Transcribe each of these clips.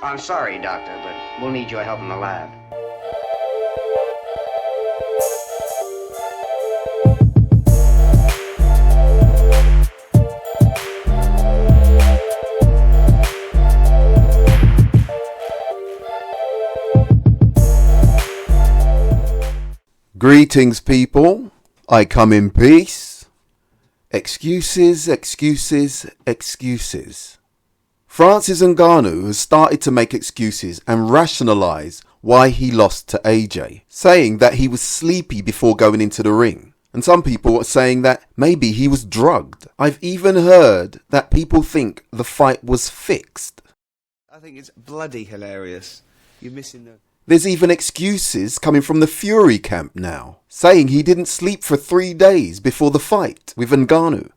I'm sorry, Doctor, but we'll need your help in the lab. Greetings, people. I come in peace. Excuses, excuses, excuses. Francis Ngannou has started to make excuses and rationalise why he lost to AJ, saying that he was sleepy before going into the ring. And some people are saying that maybe he was drugged. I've even heard that people think the fight was fixed. I think it's bloody hilarious. You're missing the... There's even excuses coming from the Fury camp now, saying he didn't sleep for 3 days before the fight with Ngannou.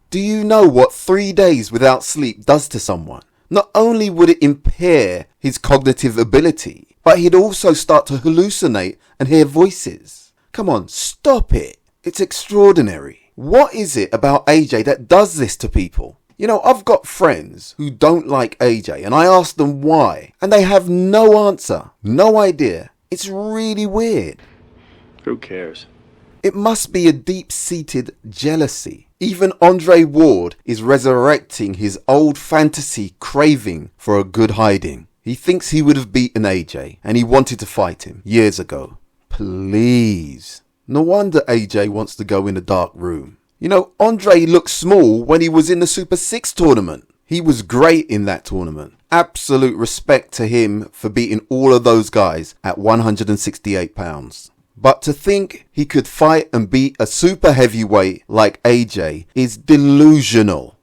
Do you know what 3 days without sleep does to someone? Not only would it impair his cognitive ability, but he'd also start to hallucinate and hear voices. Come on, stop it. It's extraordinary. What is it about AJ that does this to people? You know, I've got friends who don't like AJ and I ask them why, and they have no answer, no idea. It's really weird. Who cares? It must be a deep-seated jealousy. Even Andre Ward is resurrecting his old fantasy craving for a good hiding. He thinks he would have beaten AJ and he wanted to fight him years ago. Please. No wonder AJ wants to go in a dark room. You know, Andre looked small when he was in the Super 6 tournament. He was great in that tournament. Absolute respect to him for beating all of those guys at 168 pounds. But to think he could fight and beat a super heavyweight like AJ is delusional.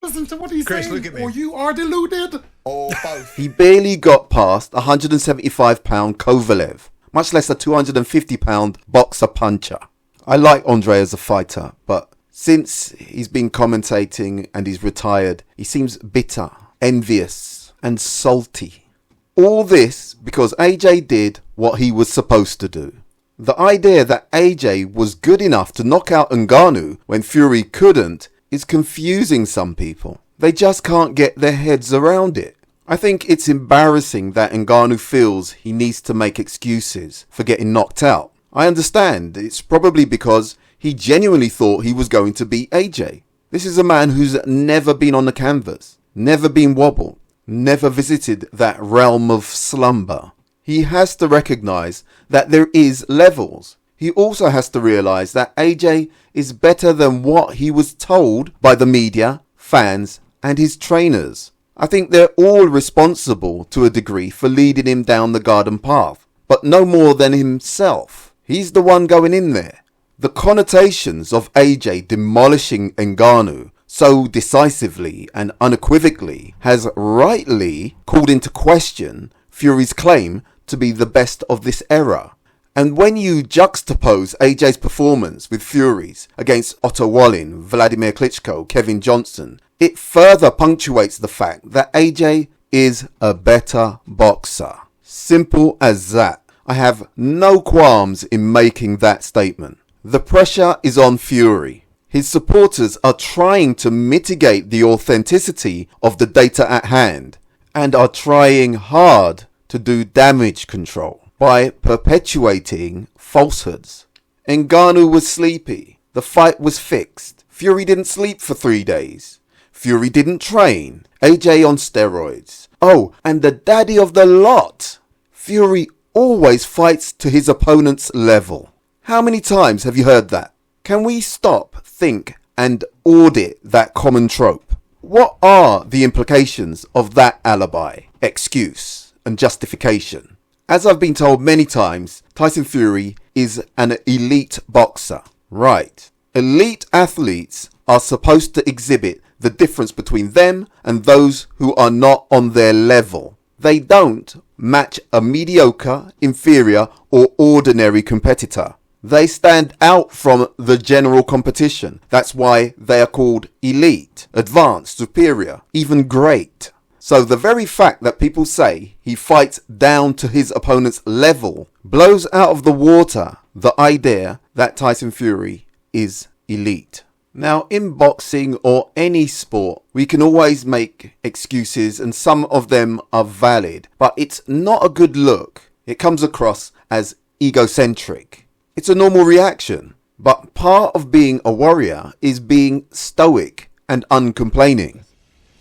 Listen to what he's Chris, saying, look at me. or you are deluded. Or both. He barely got past 175 pound Kovalev, much less a 250 pound boxer puncher. I like Andre as a fighter, but since he's been commentating and he's retired, he seems bitter, envious and salty. All this because AJ did what he was supposed to do. The idea that AJ was good enough to knock out Ngannou when Fury couldn't is confusing some people. They just can't get their heads around it. I think it's embarrassing that Ngannou feels he needs to make excuses for getting knocked out. I understand it's probably because he genuinely thought he was going to beat AJ. This is a man who's never been on the canvas, never been wobbled, never visited that realm of slumber. He has to recognise that there is levels. He also has to realise that AJ is better than what he was told by the media, fans and his trainers. I think they're all responsible to a degree for leading him down the garden path, but no more than himself. He's the one going in there. The connotations of AJ demolishing Ngannou so decisively and unequivocally has rightly called into question Fury's claim to be the best of this era. And when you juxtapose AJ's performance with Fury's against Otto Wallin, Vladimir Klitschko, Kevin Johnson, it further punctuates the fact that AJ is a better boxer. Simple as that. I have no qualms in making that statement. The pressure is on Fury. His supporters are trying to mitigate the authenticity of the data at hand and are trying hard to do damage control by perpetuating falsehoods. Ngannou was sleepy. The fight was fixed. Fury didn't sleep for 3 days. Fury didn't train. AJ on steroids. Oh, and the daddy of the lot. Fury always fights to his opponent's level. How many times have you heard that? Can we stop, think and audit that common trope? What are the implications of that alibi, excuse and justification? As I've been told many times, Tyson Fury is an elite boxer. Right. Elite athletes are supposed to exhibit the difference between them and those who are not on their level. They don't match a mediocre, inferior or ordinary competitor. They stand out from the general competition. That's why they are called elite, advanced, superior, even great. So the very fact that people say he fights down to his opponent's level blows out of the water the idea that Tyson Fury is elite. Now, in boxing or any sport, we can always make excuses and some of them are valid, but it's not a good look. It comes across as egocentric. It's a normal reaction, but part of being a warrior is being stoic and uncomplaining.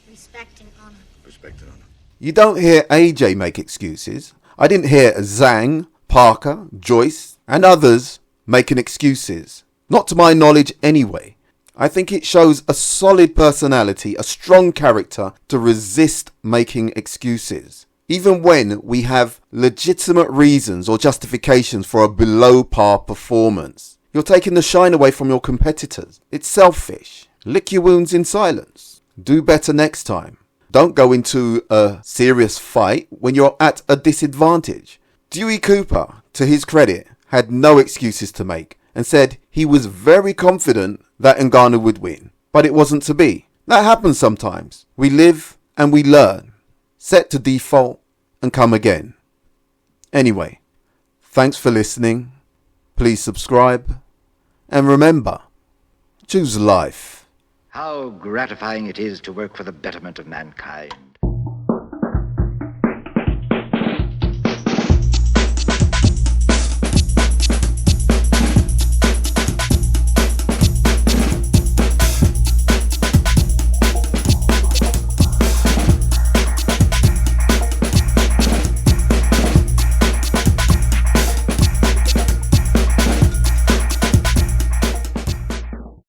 Respect and honor. Respect and honor. You don't hear AJ make excuses. I didn't hear Zhang, Parker, Joyce and others making excuses. Not to my knowledge anyway. I think it shows a solid personality, a strong character to resist making excuses. Even when we have legitimate reasons or justifications for a below par performance. You're taking the shine away from your competitors. It's selfish. Lick your wounds in silence. Do better next time. Don't go into a serious fight when you're at a disadvantage. Dewey Cooper, to his credit, had no excuses to make and said he was very confident that Ngannou would win. But it wasn't to be. That happens sometimes. We live and we learn. Set to default and come again. Anyway, thanks for listening. Please subscribe. And remember, choose life. How gratifying it is to work for the betterment of mankind.